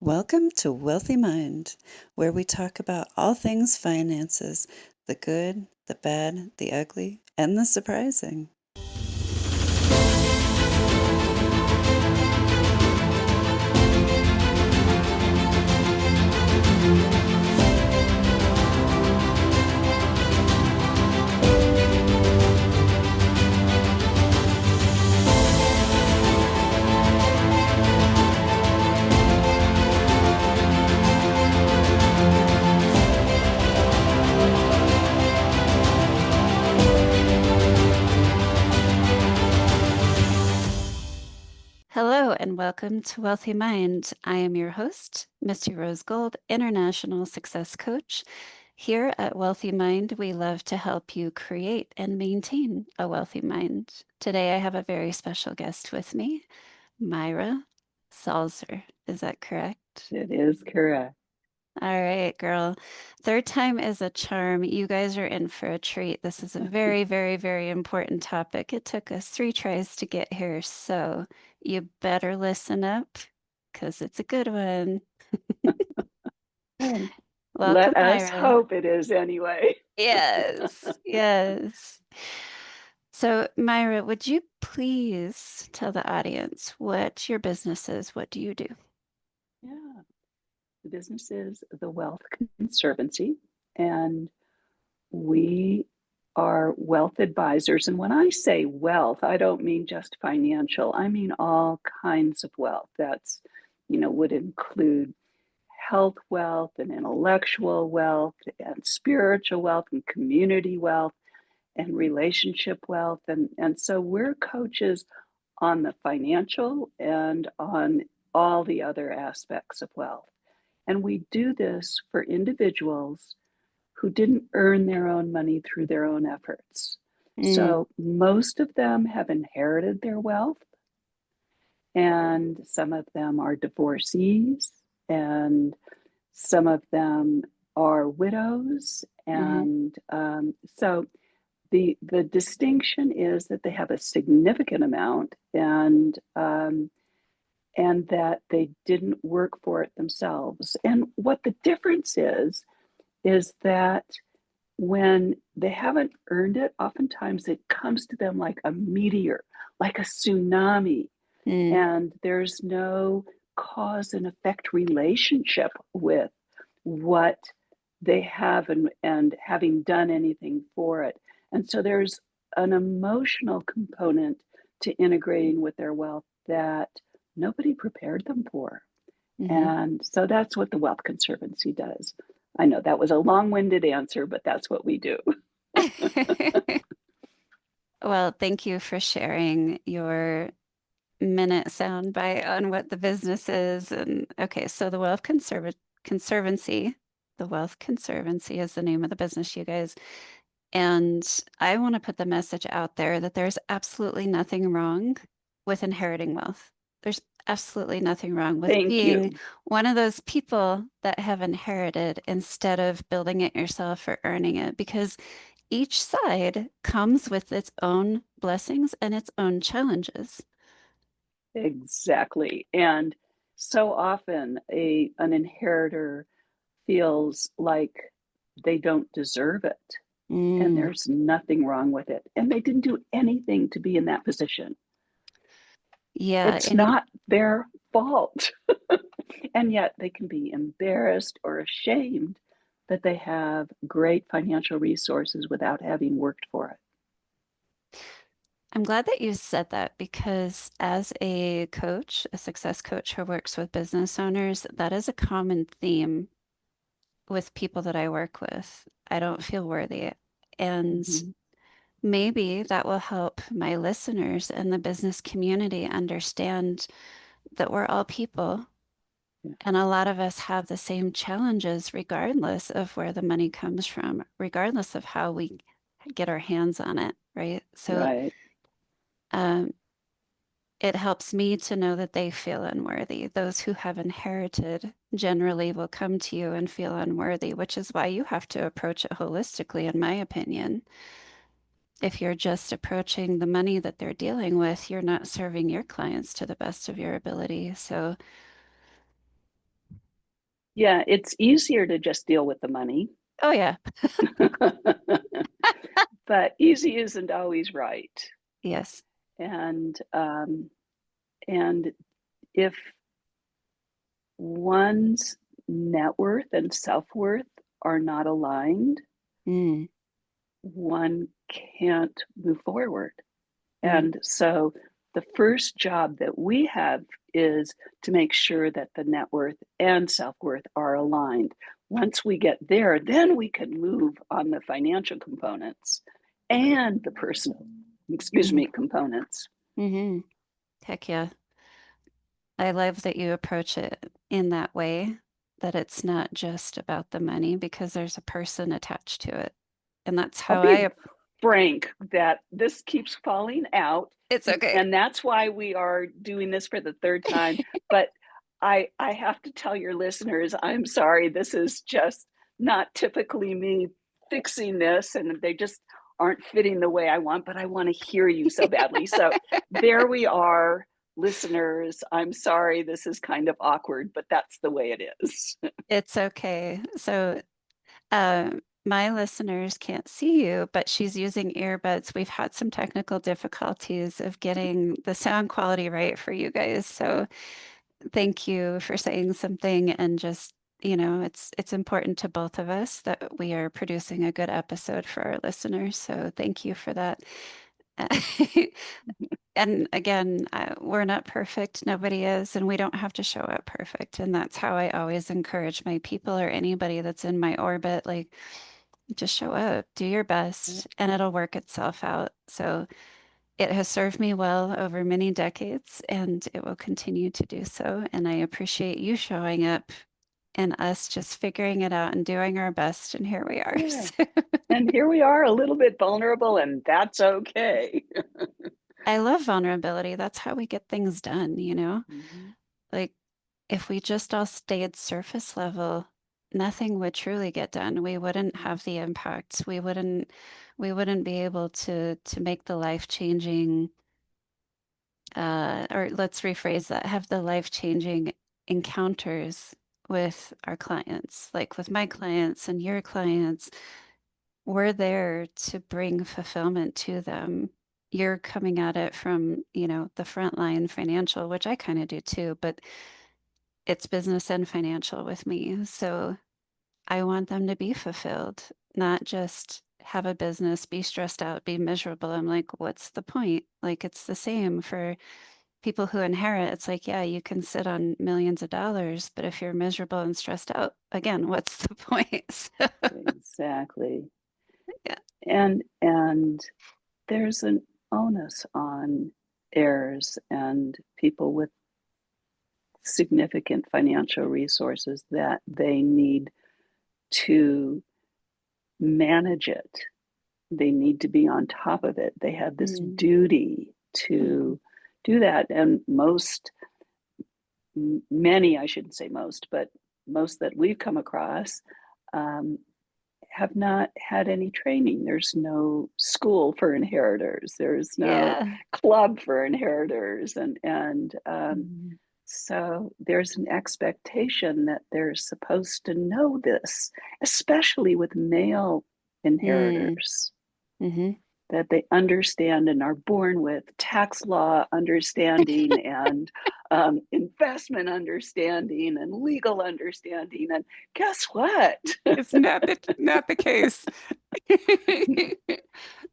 Welcome to Wealthy Mind, where we talk about all things finances, the good, the bad, the ugly, and the surprising. Hello and welcome to Wealthy Mind. I am your host, Misty Rose Gold, International Success Coach. Here at Wealthy Mind, we love to help you create and maintain a wealthy mind. Today, I have a very special guest with me, Myra Salzer. Is that correct? It is correct. All right, girl. Third time is a charm. You guys are in for a treat. This is a very, very, very important topic. It took us 3 tries to get here, so you better listen up because it's a good one. Welcome, Let us Myra. hope it is anyway. Yes, yes. So, Myra, would you please tell the audience what your business is? What do you do? Yeah. The business is the Wealth Conservancy, and we are wealth advisors. And when I say wealth, I don't mean just financial, I mean all kinds of wealth. Would include health wealth and intellectual wealth and spiritual wealth and community wealth and relationship wealth. And so we're coaches on the financial and on all the other aspects of wealth. And we do this for individuals who didn't earn their own money through their own efforts. Mm, So most of them have inherited their wealth, and some of them are divorcees, and some of them are widows. mhm, And so the distinction is that they have a significant amount, and that they didn't work for it themselves. And what the difference is that when they haven't earned it, oftentimes it comes to them like a meteor, like a tsunami, mm, and there's no cause and effect relationship with what they have and having done anything for it. And so there's an emotional component to integrating with their wealth that nobody prepared them for. mhm. And so that's what the Wealth Conservancy does. I know that was a long winded answer, but that's what we do. Well, thank you for sharing your minute soundbite on what the business is. And okay, so Conservancy, the Wealth Conservancy is the name of the business, you guys. And I want to put the message out there that there's absolutely nothing wrong with inheriting wealth. There's absolutely nothing wrong with Thank being you. one of those people that have inherited instead of building it yourself or earning it, because each side comes with its own blessings and its own challenges. Exactly. And so often an inheritor feels like they don't deserve it, and Mm, there's nothing wrong with it. And they didn't do anything to be in that position. yeah, It's and not their fault. And yet they can be embarrassed or ashamed that they have great financial resources without having worked for it. I'm glad that you said that because as a coach, a success coach who works with business owners, that is a common theme with people that I work with. I don't feel worthy. And Mhm. maybe that will help my listeners and the business community understand that we're all people. Yeah, And a lot of us have the same challenges, regardless of where the money comes from, regardless of how we get our hands on it, right? So, right. um, it helps me to know that they feel unworthy. Those who have inherited generally will come to you and feel unworthy, which is why you have to approach it holistically, in my opinion. If you're just approaching the money that they're dealing with, you're not serving your clients to the best of your ability. So Yeah, it's easier to just deal with the money, Oh yeah. but easy isn't always right. Yes. And and if one's net worth and self-worth are not aligned, Mm, one can't move forward. mm. And so the first job that we have is to make sure that the net worth and self worth are aligned. Once we get there, then we can move on the financial components and the personal, excuse Mm-hmm. me, components. Mm-hmm. Heck yeah. I love that you approach it in that way, that it's not just about the money because there's a person attached to it. And that's I'll how be I, frank that this keeps falling out, it's okay. and that's why we are doing this for the third time. But I have to tell your listeners, I'm sorry, this is just not typically me fixing this, and they just aren't fitting the way I want, but I want to hear you so badly. So there we are, listeners. I'm sorry, this is kind of awkward, but that's the way it is. It's okay. So, my listeners can't see you, but she's using earbuds. We've had some technical difficulties of getting the sound quality right for you guys. So, thank you for saying something and just, it's important to both of us that we are producing a good episode for our listeners. So, thank you for that. And again, we're not perfect. Nobody is, and we don't have to show up perfect. And that's how I always encourage my people or anybody that's in my orbit, like, just show up, do your best, and it'll work itself out. So it has served me well over many decades, and it will continue to do so. And I appreciate you showing up and us just figuring it out and doing our best. And here we are. Yeah. So And here we are, a little bit vulnerable, and that's okay. I love vulnerability. That's how we get things done, you know? Mhm. Like, if we just all stayed surface level, nothing would truly get done. We wouldn't have the impact. We wouldn't be able to make the life-changing or let's rephrase that, have the life-changing encounters with our clients, like with my clients and your clients. We're there to bring fulfillment to them. You're coming at it from, the frontline financial, which I kind of do too, but it's business and financial with me. So I want them to be fulfilled, not just have a business, be stressed out, be miserable. I'm like, what's the point? Like, it's the same for people who inherit. It's like, yeah, you can sit on millions of dollars, but if you're miserable and stressed out, again, what's the point? So, Exactly. yeah. And there's an onus on heirs and people with significant financial resources that they need to manage it. They need to be on top of it. They have this Mm, duty mhm. to do that. And many, I shouldn't say most, but most that we've come across um, have not had any training. There's no school for inheritors. There's no Yeah. club for inheritors, Mm, so there's an expectation that they're supposed to know this, especially with male mm, inheritors, hmm. that they understand and are born with tax law understanding and investment understanding and legal understanding. And guess what? It's not the case.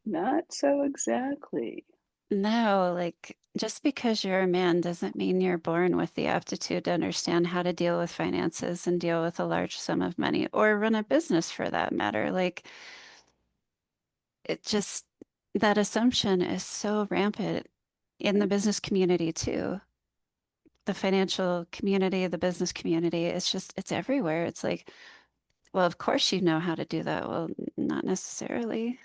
Not so exactly. No, like just because you're a man doesn't mean you're born with the aptitude to understand how to deal with finances and deal with a large sum of money or run a business for that matter. Like it just, that assumption is so rampant in the business community too. The financial community, the business community, it's everywhere. It's like, well, of course you know how to do that. Well, not necessarily.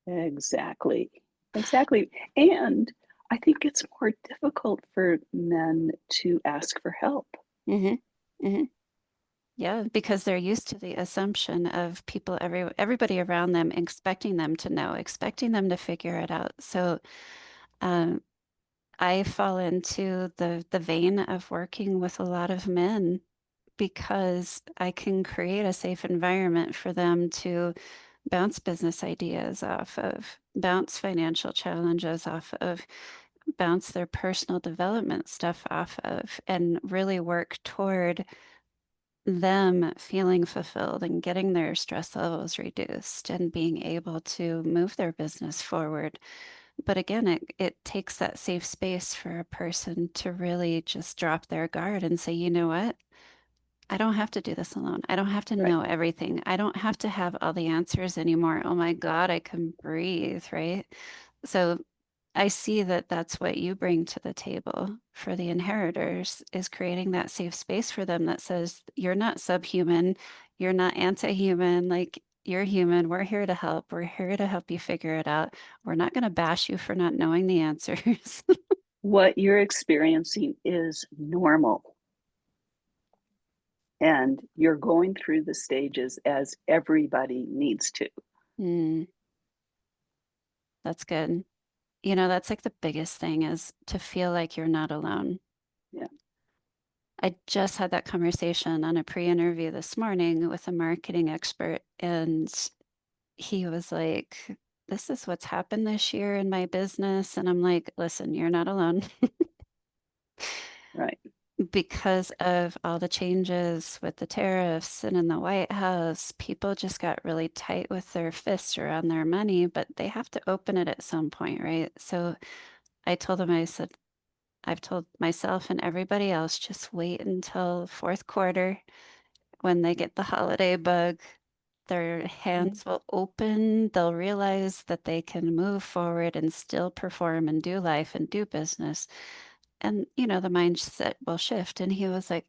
Exactly. Exactly. And I think it's more difficult for men to ask for help. Hmm. Hmm. Yeah, because they're used to the assumption of people, everybody around them, expecting them to know, expecting them to figure it out. So, um, I fall into the vein of working with a lot of men because I can create a safe environment for them to bounce business ideas off of, bounce financial challenges off of, bounce their personal development stuff off of, and really work toward them feeling fulfilled and getting their stress levels reduced and being able to move their business forward. But again, it takes that safe space for a person to really just drop their guard and say, you know what? I don't have to do this alone. I don't have to Right. know everything. I don't have to have all the answers anymore. Oh my God, I can breathe, right? So I see that that's what you bring to the table for the inheritors is creating that safe space for them that says, you're not subhuman, you're not anti-human, like you're human. We're here to help. We're here to help you figure it out. We're not going to bash you for not knowing the answers. What you're experiencing is normal. And you're going through the stages as everybody needs to. Mm, that's good. You know, that's like the biggest thing is to feel like you're not alone. Yeah. I just had that conversation on a pre-interview this morning with a marketing expert, and he was like, this is what's happened this year in my business. And I'm like, listen, you're not alone. Right. Because of all the changes with the tariffs and in the White House, people just got really tight with their fists around their money, but they have to open it at some point, right? So I told him, I said, I've told myself and everybody else, just wait until fourth quarter when they get the holiday bug. Their Mhm. hands will open. They'll realize that they can move forward and still perform and do life and do business. And, you know, the mindset will shift. And he was like,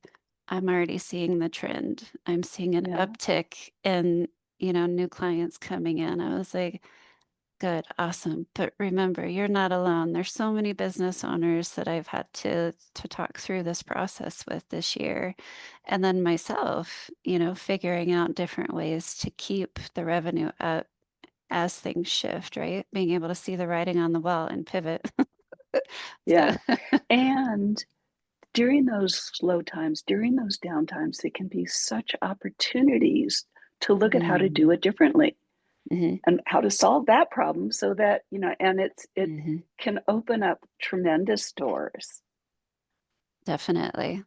I'm already seeing the trend. I'm seeing an Yeah. uptick in, you know, new clients coming in. I was like, good, awesome. But remember, you're not alone. There's so many business owners that I've had to talk through this process with this year. And then myself, you know, figuring out different ways to keep the revenue up as things shift, right? Being able to see the writing on the wall and pivot. So, Yeah. And during those slow times, during those down times, they can be such opportunities to look at how to do mm, it differently hmm and how to solve that problem so that, and it hmm can open up tremendous doors. definitely.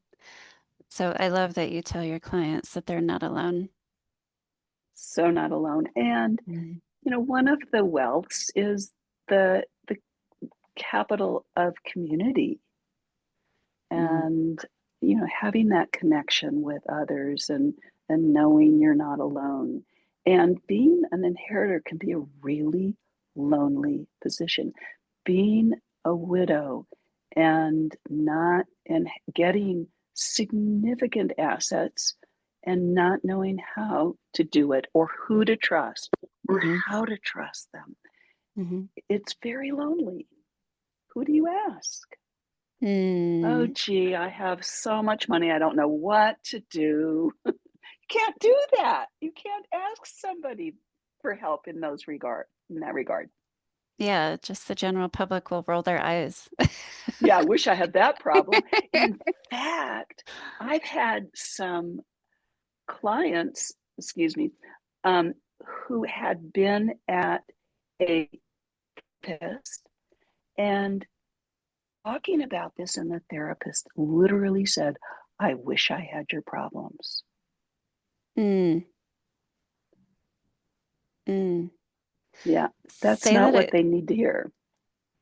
So I love that you tell your clients that they're not alone. So not alone. And, Mm-hmm. one of the wealths is the capital of community. And having that connection with others and knowing you're not alone and being an inheritor can be a really lonely position. Being a widow and not and getting significant assets and not knowing how to do it or who to trust or Mm-hmm. how to trust them, Mm-hmm. it's very lonely. Who do you ask? Oh, Mm. gee, I have so much money, I don't know what to do. You can't do that. You can't ask somebody for help in that regard. Yeah, just the general public will roll their eyes. Yeah, I wish I had that problem. In fact, I've had some clients, excuse me, um, who had been at a therapist and talking about this, and the therapist literally said, "I wish I had your problems." Mm, mm. Yeah, that's Say not that what it, they need to hear.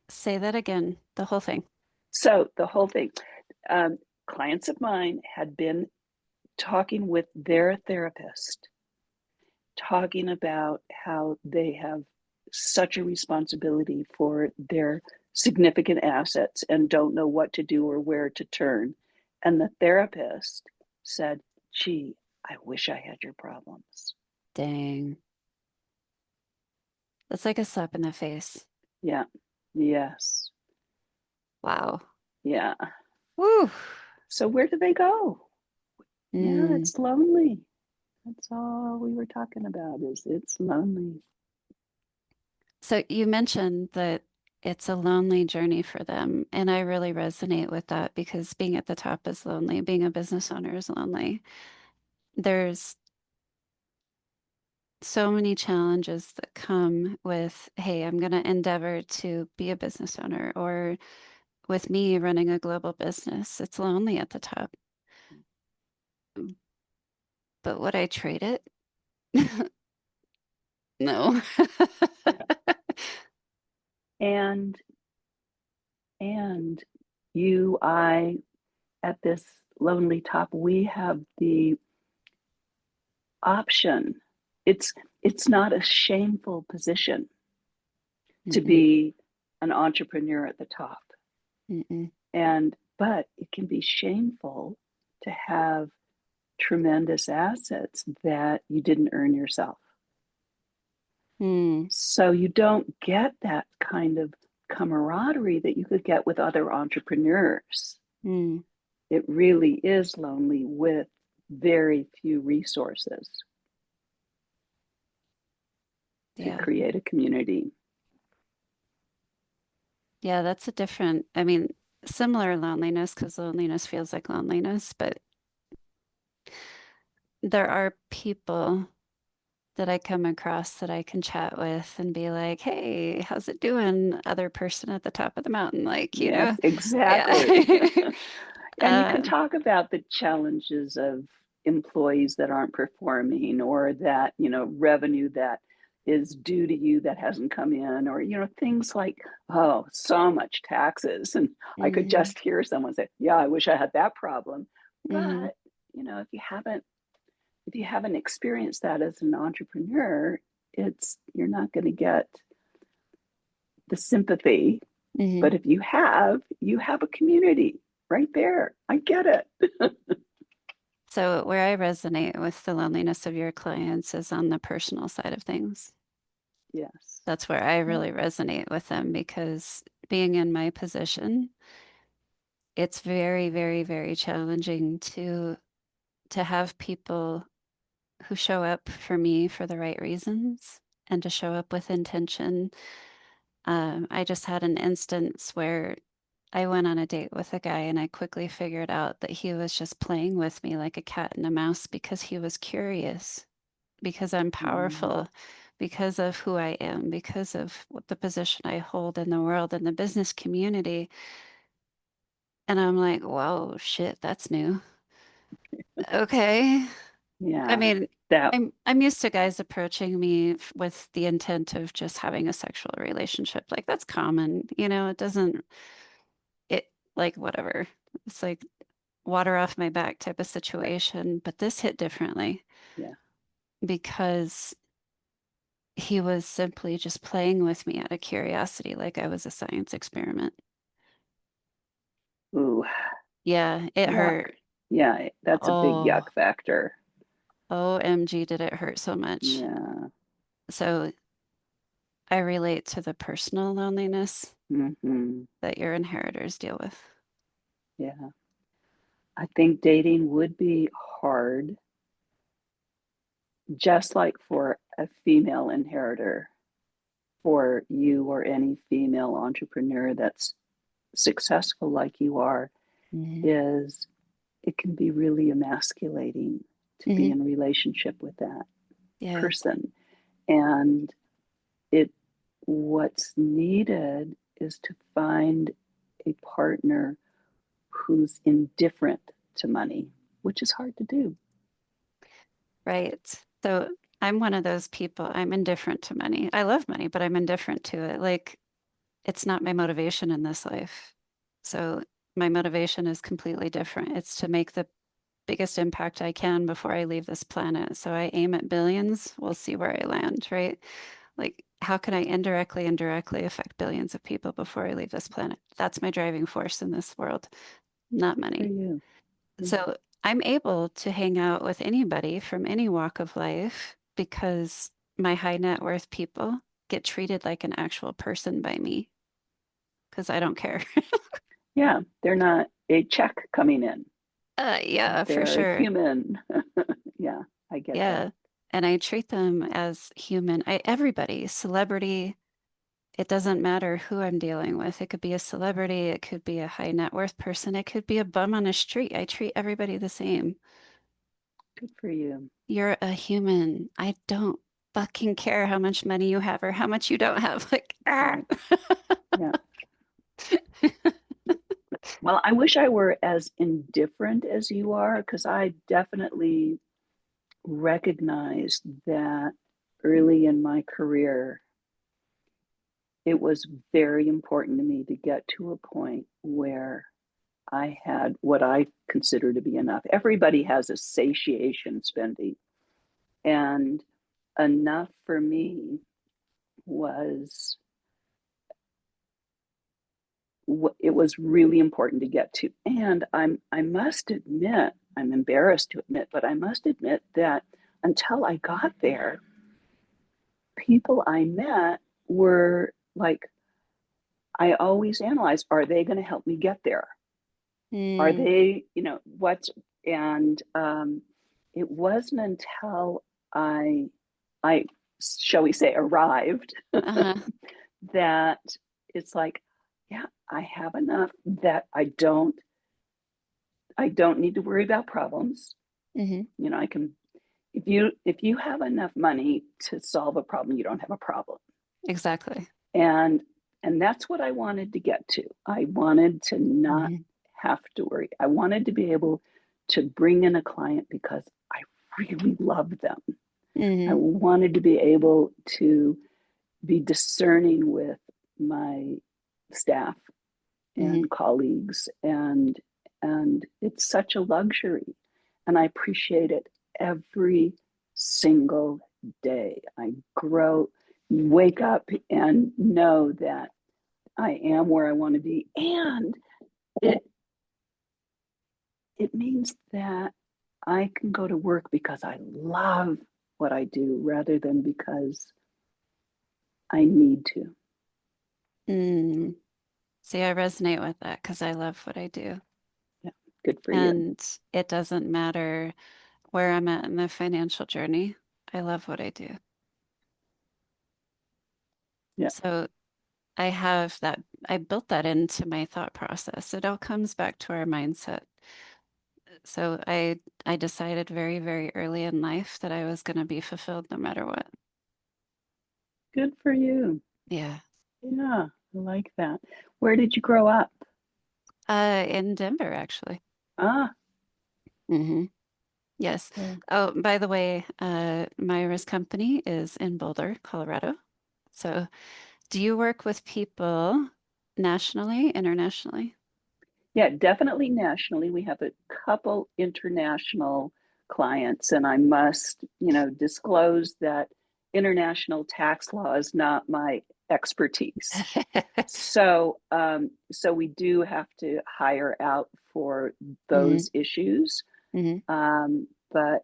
say that again, the whole thing. So the whole thing, um, clients of mine had been talking with their therapist, talking about how they have such a responsibility for their significant assets and don't know what to do or where to turn. And the therapist said, "Gee, I wish I had your problems." Dang. That's like a slap in the face. Yeah. Yes. Wow. Yeah. Woo. So where do they go? Yeah, Mm. it's lonely. That's all we were talking about is it's lonely. So you mentioned that it's a lonely journey for them. And I really resonate with that because being at the top is lonely, being a business owner is lonely. There's so many challenges that come with, hey, I'm going to endeavor to be a business owner, or with me running a global business. It's lonely at the top. But would I trade it? No. Yeah. And and you, I, at this lonely top, we have the option. It's it's not a shameful position to Mm-mm, be an entrepreneur at the top. mm-mm, And but it can be shameful to have tremendous assets that you didn't earn yourself. mm, So you don't get that kind of camaraderie that you could get with other entrepreneurs. mm. It really is lonely with very few resources to Yeah. create a community. Yeah, that's a different, I mean, similar loneliness because loneliness feels like loneliness, but there are people that I come across that I can chat with and be like, hey, how's it doing? Other person at the top of the mountain, like, Yes, exactly. yeah. And you can Uh, talk about the challenges of employees that aren't performing, or that, revenue that is due to you that hasn't come in, or, things like, oh, so much taxes. And I could mhm, just hear someone say, yeah, I wish I had that problem. mhm, But, if you haven't experienced that as an entrepreneur, you're not going to get the sympathy. mhm. But if you have a community right there. I get it. So where I resonate with the loneliness of your clients is on the personal side of things. Yes. That's where I Yep. really resonate with them because being in my position, it's very, very, very challenging to have people who show up for me for the right reasons and to show up with intention. I just had an instance where I went on a date with a guy and I quickly figured out that he was just playing with me like a cat and a mouse because he was curious, because I'm Mm, powerful, because of who I am, because of what the position I hold in the world and the business community. And I'm like, whoa, shit, that's new. Okay. I yeah. mean, That, I'm used to guys approaching me with the intent of just having a sexual relationship. Like that's common, it doesn't it like whatever. It's like water off my back type of situation, but this hit differently yeah. because he was simply just playing with me out of curiosity, like I was a science experiment. Ooh, Yeah, it yuck. hurt. Yeah, that's a big Oh, yuck factor. OMG, did it hurt so much. Yeah. So I relate to the personal loneliness Hmm. that your inheritors deal with. Yeah. I think dating would be hard, just like for a female inheritor, for you or any female entrepreneur that's successful like you are, Hmm. is it can be really emasculating to be Hmm. in relationship with that Yeah, person. And it what's needed is to find a partner who's indifferent to money, which is hard to do. right. So I'm one of those people. I'm indifferent to money. I love money, but I'm indifferent to it. Like it's not my motivation in this life. So my motivation is completely different. It's to make the biggest impact I can before I leave this planet. So I aim at billions. We'll see where I land, right? Like, how can I indirectly affect billions of people before I leave this planet? That's my driving force in this world, not Good for money. you. Yeah. So I'm able to hang out with anybody from any walk of life because my high net worth people get treated like an actual person by me because I don't care. Yeah, they're not a check coming in. Yeah, for They're a sure. human. Yeah, I get that. Yeah. And I treat them as human. Everybody, celebrity, it doesn't matter who I'm dealing with. It could be a celebrity, it could be a high net worth person, it could be a bum on a street. I treat everybody the same. Good for you. You're a human. I don't fucking care how much money you have or how much you don't have. Like, ah. Right. Yeah. Well, I wish I were as indifferent as you are, because I definitely recognized that early in my career, it was very important to me to get to a point where I had what I consider to be enough. Everybody has a satiation spending, and enough for me was it was really important to get to. And I must admit, I'm embarrassed to admit, but I must admit that until I got there, people I met were like, I always analyze, are they going to help me get there? Are Mm, they, what's, and it wasn't until I, I, shall we say, arrived uh-huh. that it's like, yeah, I have enough that I don't need to worry about problems. Hmm. I can, if you have enough money to solve a problem, you don't have a problem. Exactly. And that's what I wanted to get to. I wanted to not Hmm. have to worry. I wanted to be able to bring in a client because I really love them. I Hmm. wanted to be able to be discerning with my staff Hmm. and colleagues, and it's such a luxury, and I appreciate it every single day. I grow, wake up and know that I am where I want to be, and it it means that I can go to work because I love what I do rather than because I need to. Mm. See, I resonate with that because I love what I do. Yeah, good for you. And it doesn't matter where I'm at in the financial journey. I love what I do. Yeah, So I have that, I built that into my thought process. It all comes back to our mindset. So I decided very, very early in life that I was going to be fulfilled no matter what. good for you. Yeah. Yeah, I like that. Where did you grow up? In Denver, actually. Ah, Hmm. Yes. okay. Oh, by the way, Myra's company is in Boulder, Colorado. So do you work with people nationally, internationally? Yeah, definitely nationally. We have a couple international clients, and I must, disclose that international tax law is not my expertise. So we do have to hire out for Hmm. those issues. Hmm. But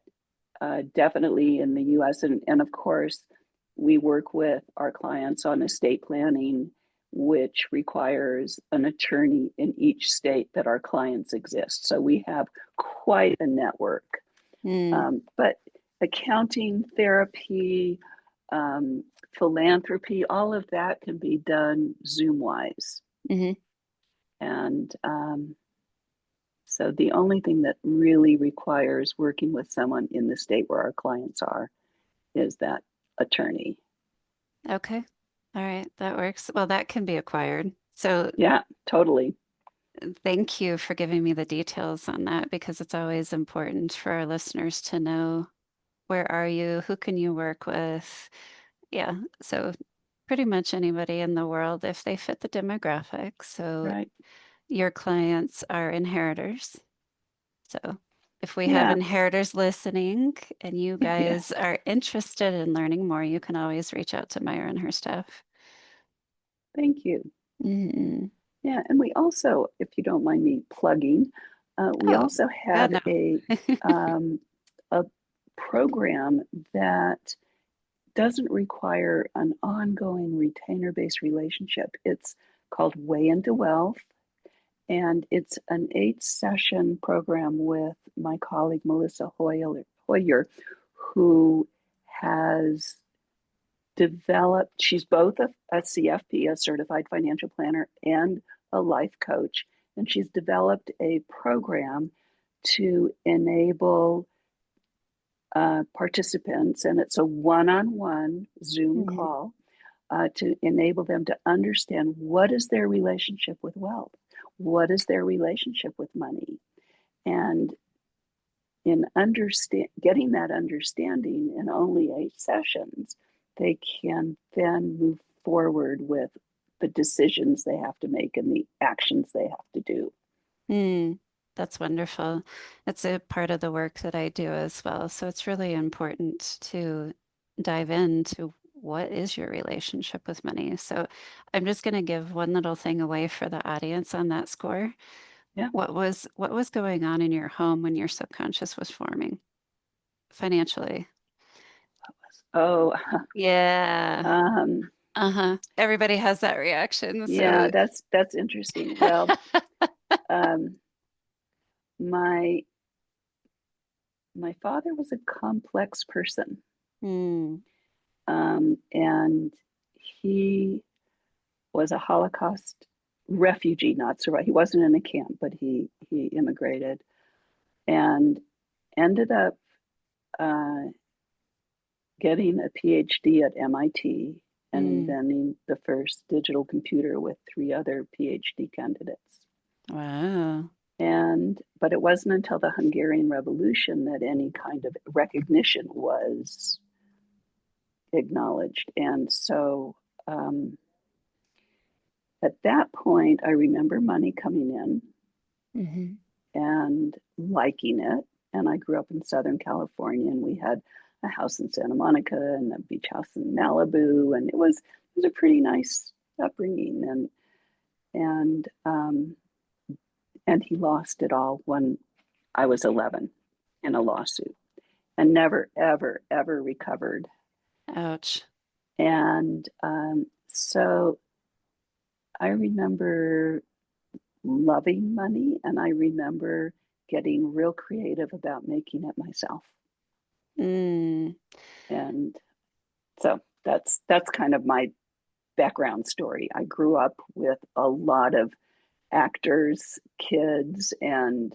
definitely in the US. And of course, we work with our clients on estate planning, which requires an attorney in each state that our clients exist. So we have quite a network. Mm. But accounting, therapy, um, philanthropy, all of that can be done Zoom wise. Hmm. And so the only thing that really requires working with someone in the state where our clients are is that attorney. Okay. All right. That works. Well, that can be acquired. So Yeah, totally. thank you for giving me the details on that because it's always important for our listeners to know where are you, who can you work with? Yeah. So pretty much anybody in the world if they fit the demographic. So Right. your clients are inheritors. So if we have Yeah. inheritors listening and you Yeah. guys are interested in learning more, you can always reach out to Myra and her staff. Thank you. Hmm. Yeah. And we also, if you don't mind me plugging, we Oh, also God, have no. um, a program that doesn't require an ongoing retainer based relationship. It's called Way into Wealth. And it's an 8 session program with my colleague Melissa Hoyer, who has developed, she's both a CFP, a certified financial planner, and a life coach. And she's developed a program to enable participants, and it's a one on one Zoom Mhm. call to enable them to understand what is their relationship with wealth, what is their relationship with money. And in getting that understanding in only 8 sessions, they can then move forward with the decisions they have to make and the actions they have to do. Mm, that's wonderful. It's a part of the work that I do as well. So it's really important to dive into what is your relationship with money. So I'm just going to give one little thing away for the audience on that score. Yeah. What was going on in your home when your subconscious was forming financially? Oh, Yeah. um, Uh-huh. Everybody has that reaction. yeah, So that's interesting. Well, um, my my father was a complex person, mm, and he was a Holocaust refugee, not survivor. He wasn't in a camp, but he immigrated and ended up uh, getting a PhD at MIT and mm, inventing the first digital computer with 3 other PhD candidates. wow. And but it wasn't until the Hungarian Revolution that any kind of recognition was acknowledged. And so um, at that point, I remember money coming in Hmm. and liking it. And I grew up in Southern California, and we had a house in Santa Monica and a beach house in Malibu, and it was a pretty nice upbringing. And he lost it all when I was 11 in a lawsuit, and never ever ever recovered. Ouch. And so I remember loving money, and I remember getting real creative about making it myself. Mm, And so that's kind of my background story. I grew up with a lot of actors, kids, and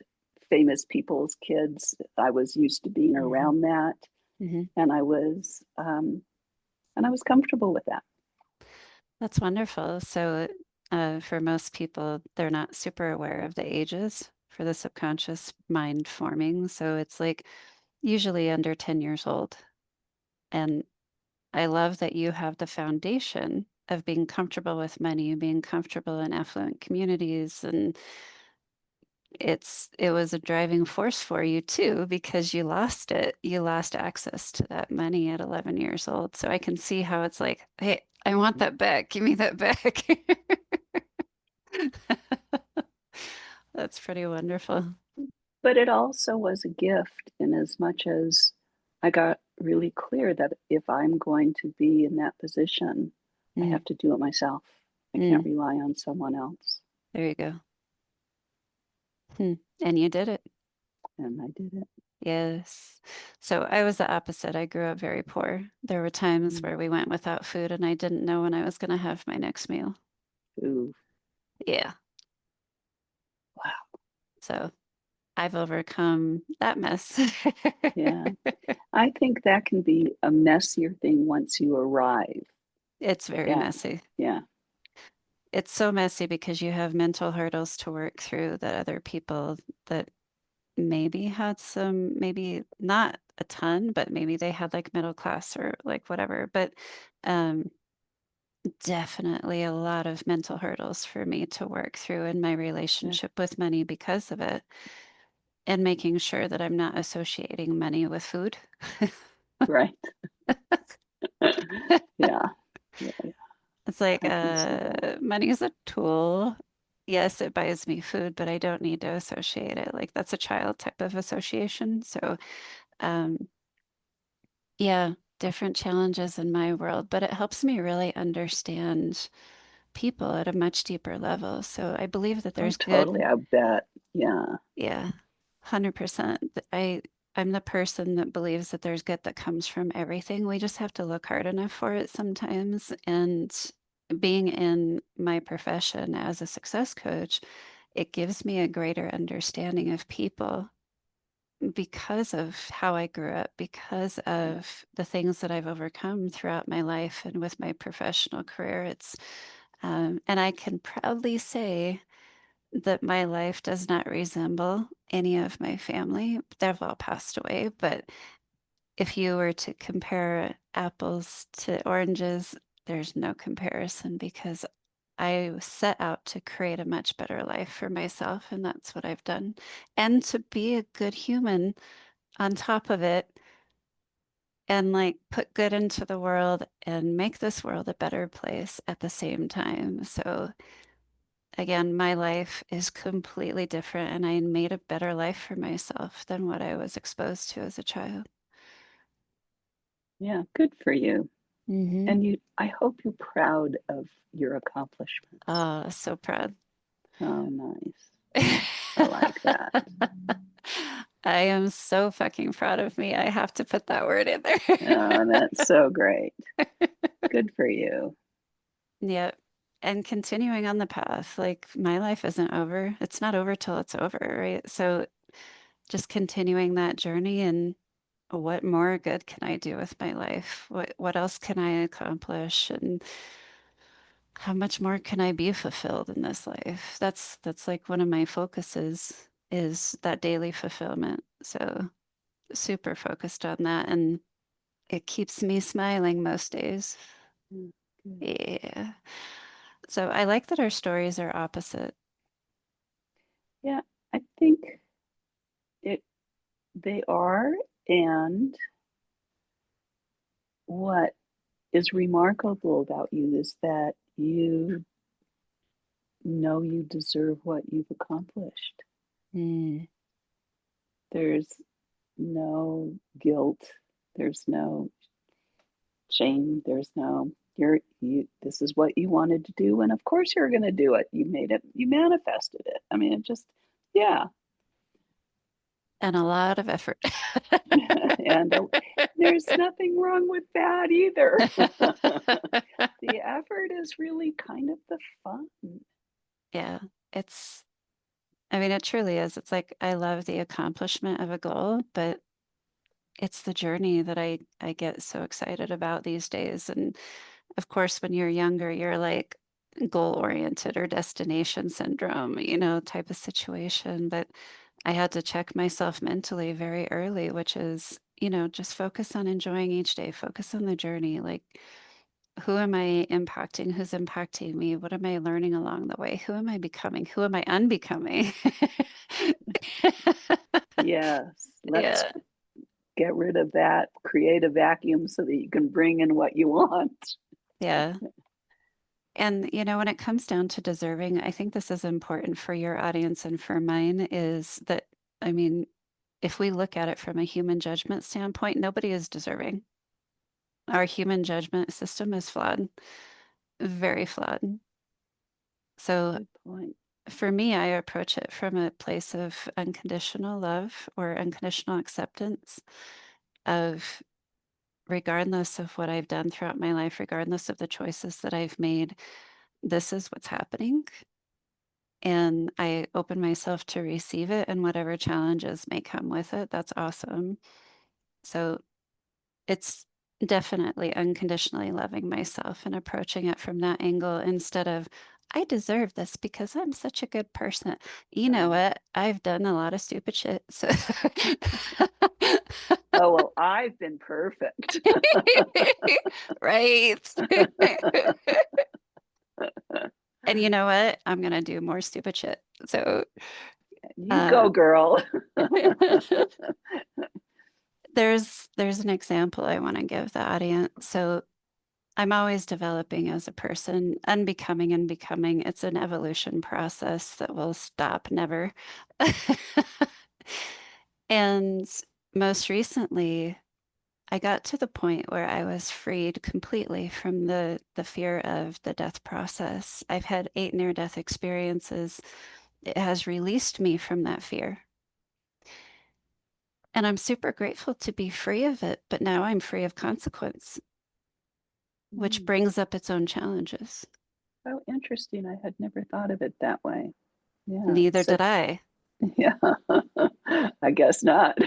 famous people's kids. I was used to being hmm around that, hmm and I was comfortable with that. That's wonderful. So, for most people, they're not super aware of the ages for the subconscious mind forming. So it's like usually under 10 years old. And I love that you have the foundation of being comfortable with money, being comfortable in affluent communities, and it was a driving force for you too because you lost it. You lost access to that money at 11 years old. So I can see how it's like, hey, I want that back. Give me that back. That's pretty wonderful. But it also was a gift in as much as I got really clear that if I'm going to be in that position, I Mm, have to do it myself. I can't mm, rely on someone else. there you go. Hmm. And you did it. And I did it. Yes. So I was the opposite. I grew up very poor. There were times Mm. where we went without food and I didn't know when I was going to have my next meal. Ooh, Yeah. wow. So I've overcome that mess. Yeah. I think that can be a messier thing once you arrive. It's very Yeah. messy. Yeah. It's so messy because you have mental hurdles to work through that other people that maybe had some, maybe not a ton, but maybe they had like middle class or like whatever. But um, definitely a lot of mental hurdles for me to work through in my Yeah. relationship with money because of it, and making sure that I'm not associating money with food. Right. Yeah. Yeah. Yeah. It's like, I can see that. money is a tool. Yes, it buys me food, but I don't need to associate it. Like that's a child type of association. So, um, yeah, different challenges in my world, but it helps me really understand people at a much deeper level. So I believe that Oh, there's totally. good, I bet. Yeah. yeah, 100%. I'm the person that believes that there's good that comes from everything. We just have to look hard enough for it sometimes. And being in my profession as a success coach, it gives me a greater understanding of people because of how I grew up, because Yeah. of the things that I've overcome throughout my life and with my professional career. And I can proudly say that my life does not resemble any of my family. They've all passed away, but if you were to compare apples to oranges, there's no comparison because I set out to create a much better life for myself, and that's what I've done. And to be a good human on top of it and like put good into the world and make this world a better place at the same time. So again, my life is completely different, and I made a better life for myself than what I was exposed to as a child. Yeah, good for you. Hmm. And I hope you're proud of your accomplishments. Oh, so proud. Oh, nice. I like that. I am so fucking proud of me. I have to put that word in Oh, there. that's so great. Good for you. Yep. And continuing on the path, like my life isn't over. It's not over till it's over, right? So just continuing that journey and what more good can I do with my life? What else can I accomplish? And how much more can I be fulfilled in this life? That's like one of my focuses is that daily fulfillment. So super focused on that and it keeps me smiling most days. Mm, good. Yeah. So I like that our stories are opposite. Yeah, I think it they are. And what is remarkable about you is that you know you deserve what you've accomplished. Mm. There's no guilt. There's no shame. There's no you this is what you wanted to do and of course you're going to do it. You made it. You manifested it. I mean, it just yeah. And a lot of effort. And there's nothing wrong with that either. The effort is really kind of the fun. Yeah, it's, I mean, it truly is. It's like I love the accomplishment of a goal, but it's the journey that I get so excited about these days. And of course, when you're younger, you're like goal oriented or destination syndrome, type of situation. But I had to check myself mentally very early, which is, just focus on enjoying each day, focus on the journey. Like, who am I impacting? Who's impacting me? What am I learning along the way? Who am I becoming? Who am I unbecoming? Yes, let's Yeah. get rid of that, create a vacuum so that you can bring in what you want. Yeah. And, when it comes down to deserving, I think this is important for your audience and for mine is that, I mean, if we look at it from a human judgment standpoint, nobody is deserving. Our human judgment system is flawed, very flawed. So Good point. for me, I approach it from a place of unconditional love or unconditional acceptance of regardless of what I've done throughout my life, regardless of the choices that I've made, this is what's happening. And I open myself to receive it and whatever challenges may come with it. That's awesome. So it's definitely unconditionally loving myself and approaching it from that angle instead of, I deserve this because I'm such a good person. You know Right. what? I've done a lot of stupid shit. So Oh, well, I've been perfect. right. And you know what? I'm gonna do more stupid shit. So You uh go, girl. there's an example I want to give the audience. So I'm always developing as a person, unbecoming and becoming. It's an evolution process that will stop never. And most recently, I got to the point where I was freed completely from the fear of the death process. I've had 8 near-death experiences. It has released me from that fear. And I'm super grateful to be free of it, but now I'm free of consequence, which Mm. brings up its own challenges. So interesting. I had never thought of it that way. Yeah, Neither did such, I. yeah, I guess not.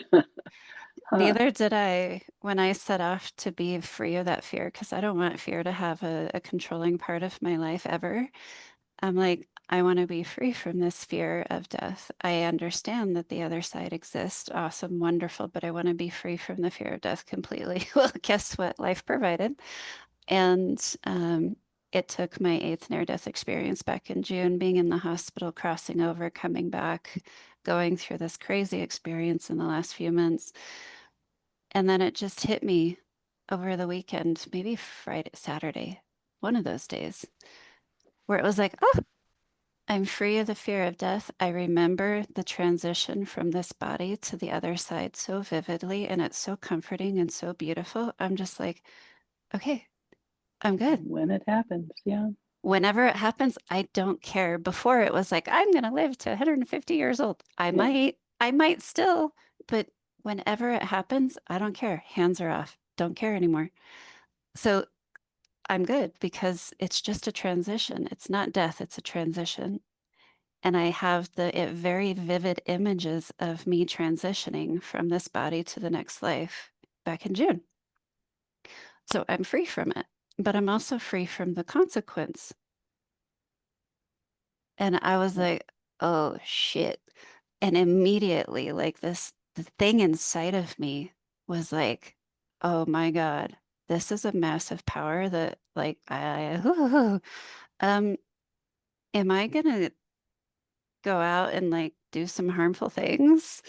Huh. Neither did I when I set off to be free of that fear, because I don't want fear to have a controlling part of my life ever. I'm like, I want to be free from this fear of death. I understand that the other side exists. Awesome, wonderful, but I want to be free from the fear of death completely. Well, guess what? Life provided. And it took my eighth near-death experience back in June, being in the hospital, crossing over, coming back, going through this crazy experience in the last few months. And then it just hit me over the weekend, maybe Friday, Saturday, one of those days, where it was like, oh, I'm free of the fear of death. I remember the transition from this body to the other side so vividly, and it's so comforting and so beautiful. I'm just like, okay, I'm good. When it happens, yeah, Whenever it happens, I don't care. Before it was like, I'm going to live to 150 years old. yeah, I might still, but whenever it happens, I don't care. Hands are off. Don't care anymore. So I'm good because it's just a transition. It's not death, it's a transition. And I have very vivid images of me transitioning from this body to the next life back in June. So I'm free from it, but I'm also free from the consequence. And I was yeah, like, oh shit. And immediately, like the thing inside of me was like, oh my God, this is a massive power that, like, um, am I gonna go out and like do some harmful things?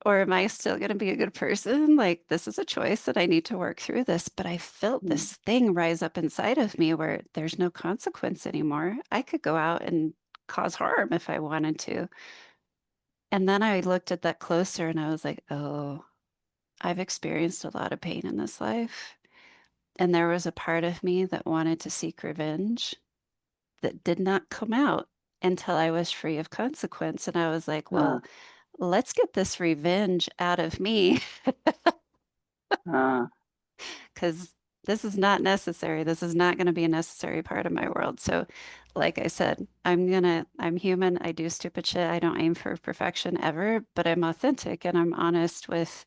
Or am I still going to be a good person? Like, this is a choice that I need to work through this. But I felt mm, this thing rise up inside of me where there's no consequence anymore. I could go out and cause harm if I wanted to. And then I looked at that closer and I was like, oh, I've experienced a lot of pain in this life. And there was a part of me that wanted to seek revenge that did not come out until I was free of consequence. And I was like, uh, well, let's get this revenge out of me uh, because this is not necessary. This is not going to be a necessary part of my world. So, like I said, I'm human. I do stupid shit. I don't aim for perfection ever, but I'm authentic and I'm honest with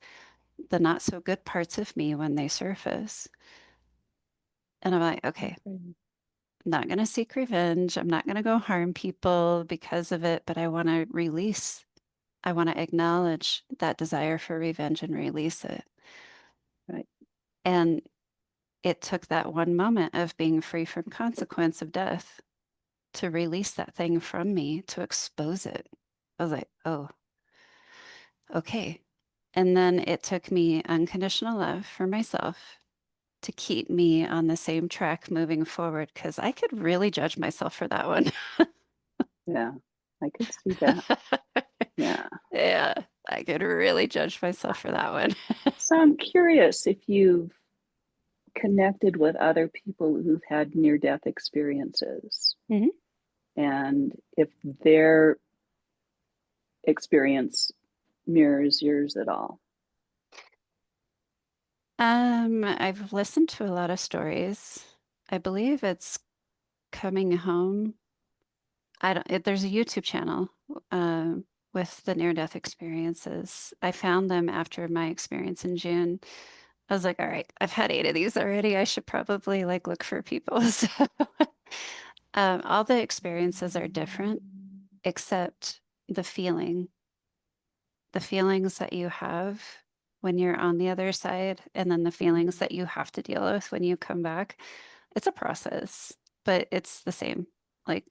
the not so good parts of me when they surface. And I'm like, okay, okay, I'm not going to seek revenge. I'm not going to go harm people because of it, but I want to release. I want to acknowledge that desire for revenge and release it. right, And it took that one moment of being free from consequence of death to release that thing from me, to expose it. I was like, oh, okay. And then it took me unconditional love for myself to keep me on the same track moving forward because I could really judge myself for that one. yeah, I could see that. Yeah. Yeah, I could really judge myself for that one. So I'm curious if you've connected with other people who've had near-death experiences Mhm. and if their experience mirrors yours at all. I've listened to a lot of stories. I believe it's Coming Home. I don't, there's a YouTube channel with the near-death experiences. I found them after my experience in June. I was like, all right, I've had 8 of these already. I should probably like look for people. So all the experiences are different, except the feeling, the feelings that you have when you're on the other side, and then the feelings that you have to deal with when you come back. It's a process, but it's the same. Like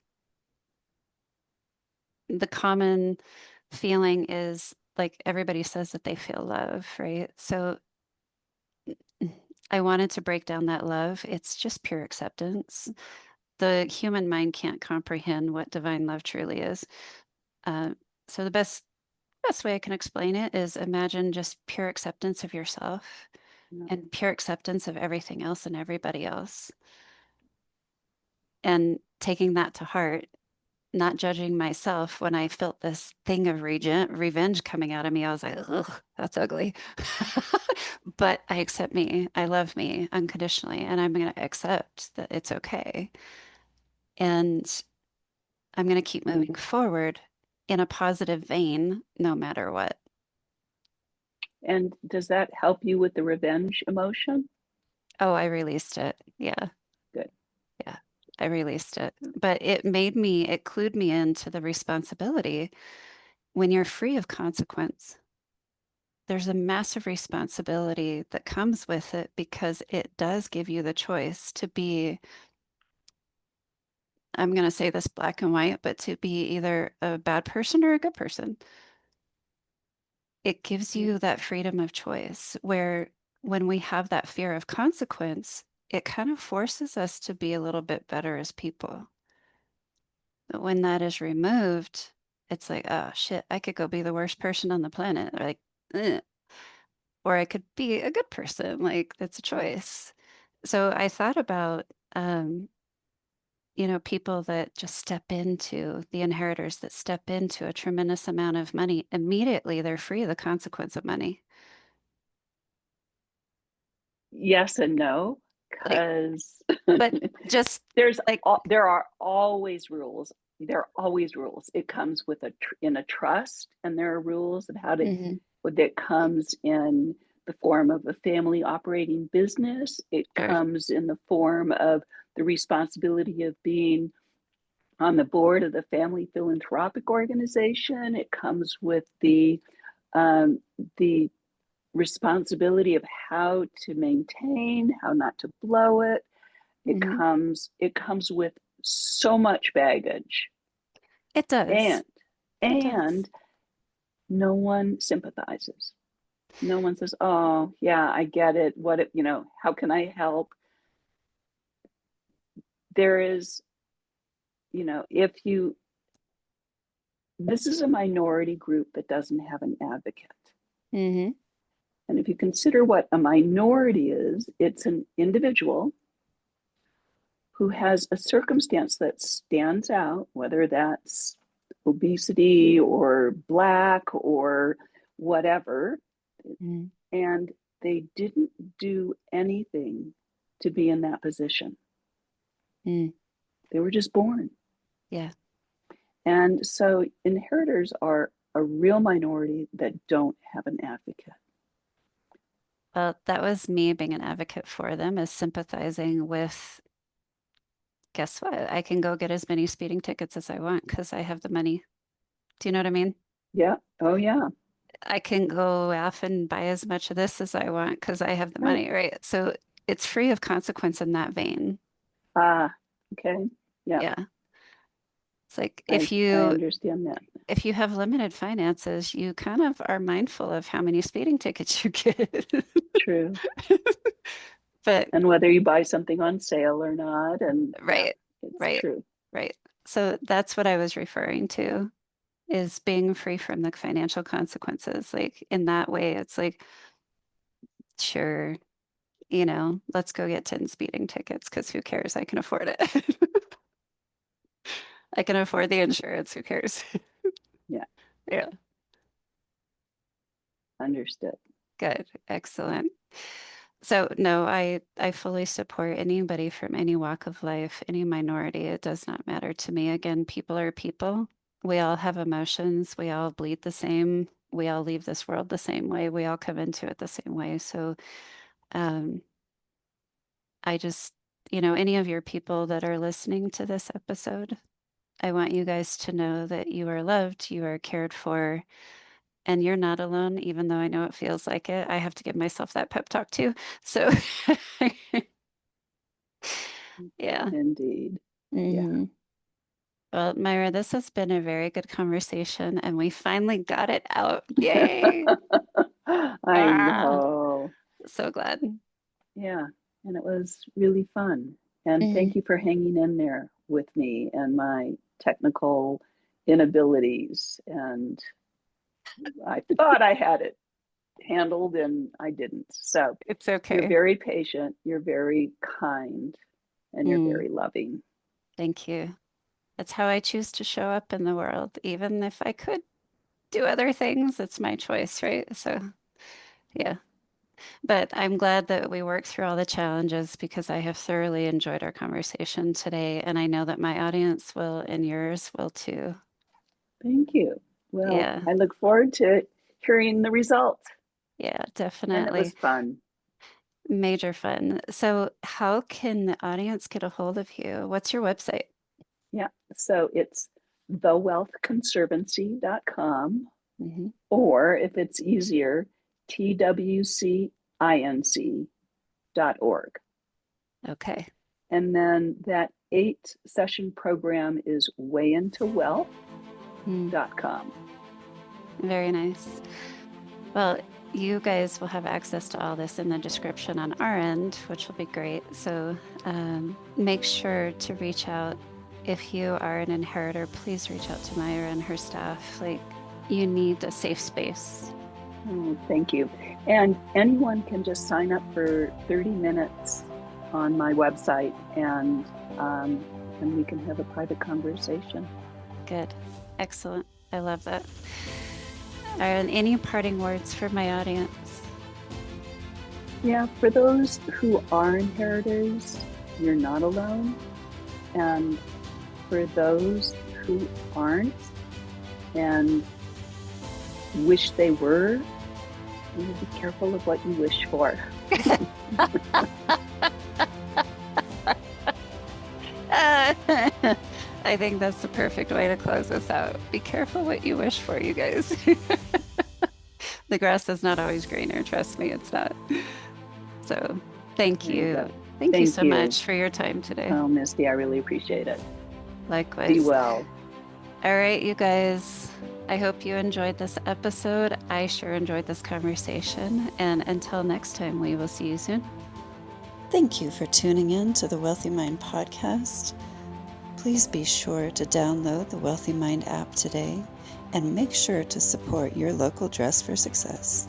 the common feeling is like everybody says that they feel love, right? So I wanted to break down that love. It's just pure acceptance. The human mind can't comprehend what divine love truly is. Uh, so the best way I can explain it is imagine just pure acceptance of yourself Yeah, and pure acceptance of everything else and everybody else, and taking that to heart not judging myself when I felt this thing of revenge coming out of me. I was like, ugh, that's ugly. But I accept me. I love me unconditionally, and I'm going to accept that it's okay. And I'm going to keep moving forward in a positive vein, no matter what. And does that help you with the revenge emotion? Oh, I released it. Yeah. Good. Yeah. I released it. But it clued me into the responsibility when you're free of consequence. There's a massive responsibility that comes with it because it does give you the choice to be, I'm going to say this black and white, but to be either a bad person or a good person. It gives Yeah. you that freedom of choice where when we have that fear of consequence, it kind of forces us to be a little bit better as people. But when that is removed, it's like, oh shit, I could go be the worst person on the planet. Like, ugh. Or I could be a good person. Like, that's a choice. So I thought about, um, people that just step into the inheritors that step into a tremendous amount of money. Immediately, they're free of the consequence of money. Yes and no, Like, because but just like, there are always rules. There are always rules. It comes with in a trust, and there are rules of how to mhm, that comes in the form of a family operating business. It sure. comes in the form of the responsibility of being on the board of the family philanthropic organization. It comes with um, the responsibility of how to maintain, how not to blow it. Mhm. It comes with so much baggage, It does. and It does. and no one sympathizes. No one says, "Oh, yeah, I get it. How can I help?" There is, if you this is a minority group that doesn't have an advocate. Hmm. And if you consider what a minority is, it's an individual who has a circumstance that stands out, whether that's obesity or black or whatever, Mm, and they didn't do anything to be in that position. mm, They were just born. yeah. And so inheritors are a real minority that don't have an advocate. Well, that was me being an advocate for them, is sympathizing with, guess what? I can go get as many speeding tickets as I want because I have the money. Do you know what I mean? Yeah. Oh, yeah. I can go off and buy as much of this as I want because I have the Right. money, right? So it's free of consequence in that vein. Ah, okay. Yeah. Yeah. It's like I understand that. if you have limited finances, you kind of are mindful of how many speeding tickets you get. True. But And whether you buy something on sale or not. And yeah, right, it's right, true. right. So that's what I was referring to, is being free from the financial consequences. Like in that way, it's like, sure, let's go get 10 speeding tickets because who cares? I can afford it. I can afford the insurance. Who cares? Yeah. Yeah, Understood. good. Excellent. So no, I fully support anybody from any walk of life, any minority. It does not matter to me. Again, people are people. We all have emotions. We all bleed the same. We all leave this world the same way. We all come into it the same way. So um, I just, any of your people that are listening to this episode, I want you guys to know that you are loved, you are cared for, and you're not alone, even though I know it feels like it. I have to give myself that pep talk too. So yeah. Indeed. Yeah. Hmm. Well, Myra, this has been a very good conversation, and we finally got it out. Yay! I Ah, know. so glad. Yeah. And it was really fun. And Mhm. thank you for hanging in there with me and my technical inabilities. And I thought I had it handled and I didn't. So It's you're okay. very patient, you're very kind, and you're Mm, very loving. thank you. It's how I choose to show up in the world. Even if I could do other things, it's my choice, right? So, yeah. But I'm glad that we worked through all the challenges because I have thoroughly enjoyed our conversation today. And I know that my audience will and yours will too. Thank you. Well, Yeah. I look forward to hearing the results. Yeah, And it was definitely. fun. Major fun. So, how can the audience get a hold of you? What's your website? Yeah. So it's thewealthconservancy.com, Hmm. or if it's easier, twcinc.org. Okay. And then that 8-session program is wayintowealth.com. Mm, very nice. Well, you guys will have access to all this in the description on our end, which will be great. So make sure to reach out. If you are an inheritor, please reach out to Myra and her staff. Like, you need a safe space. Oh, thank you. And anyone can just sign up for 30 minutes on my website, and we can have a private conversation. Good. Excellent. I love that. And any parting words for my audience? Yeah, for those who are inheritors, you're not alone. And for those who aren't and wish they were, you know, be careful of what you wish for. I think that's the perfect way to close this out. Be careful what you wish for, you guys. The grass is not always greener. Trust me, it's not. So thank There you you. go. Thank you Thank so you. much for your time today. Oh, Misty, I really appreciate it. Be Likewise. well. All right, you guys. I hope you enjoyed this episode. I sure enjoyed this conversation. And until next time, we will see you soon. Thank you for tuning in to the Wealthy Mind podcast. Please be sure to download the Wealthy Mind app today and make sure to support your local Dress for Success.